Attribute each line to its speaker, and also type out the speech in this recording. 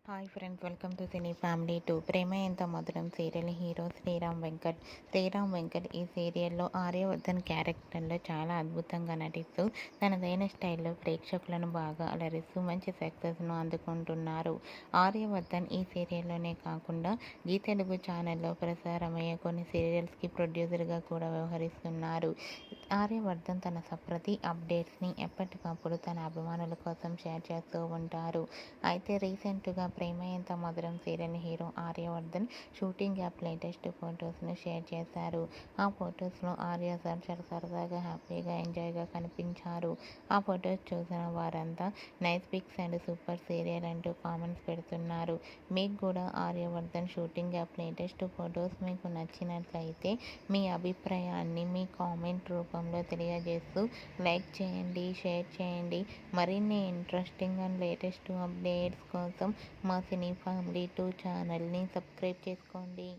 Speaker 1: Hi friends, welcome to cine family 2. Prema Entha Madhuram serial hero Sriram Venkat. ఈ సీరియల్లో ఆర్యవర్ధన్ క్యారెక్టర్లో చాలా అద్భుతంగా నటిస్తూ తనదైన స్టైల్లో ప్రేక్షకులను బాగా అలరిస్తూ మంచి సక్సెస్ను అందుకుంటున్నారు. ఆర్యవర్ధన్ ఈ సీరియల్లోనే కాకుండా జీ తెలుగు ఛానల్లో ప్రసారమయ్యే కొన్ని సీరియల్స్కి ప్రొడ్యూసర్గా కూడా వ్యవహరిస్తున్నారు. ఆర్యవర్ధన్ తన ప్రతి అప్డేట్స్ని ఎప్పటికప్పుడు తన అభిమానుల కోసం షేర్ చేస్తూ ఉంటారు. అయితే రీసెంట్గా Prema Entha Madhuram serial hero Aryavardhan shooting యాప్ లేటెస్ట్ ఫొటోస్ను షేర్ చేశారు. ఆ ఫొటోస్లో ఆర్య సార్ చాలా సరదాగా, హ్యాపీగా, ఎంజాయ్గా కనిపించారు. ఆ ఫొటోస్ చూసిన వారంతా nice pics and super serial అంటూ కామెంట్స్ పెడుతున్నారు. మీకు కూడా ఆర్యవర్ధన్ షూటింగ్ యాప్ లేటెస్ట్ ఫొటోస్ మీకు నచ్చినట్లయితే మీ అభిప్రాయాన్ని మీ కామెంట్ రూపంలో తెలియజేస్తూ లైక్ చేయండి, షేర్ చేయండి. మరిన్ని ఇంట్రెస్టింగ్ అండ్ లేటెస్ట్ అప్డేట్స్ కోసం మా సినీ ఫ్యామిలీ 2 ఛానల్ని సబ్స్క్రైబ్ చేసుకోండి.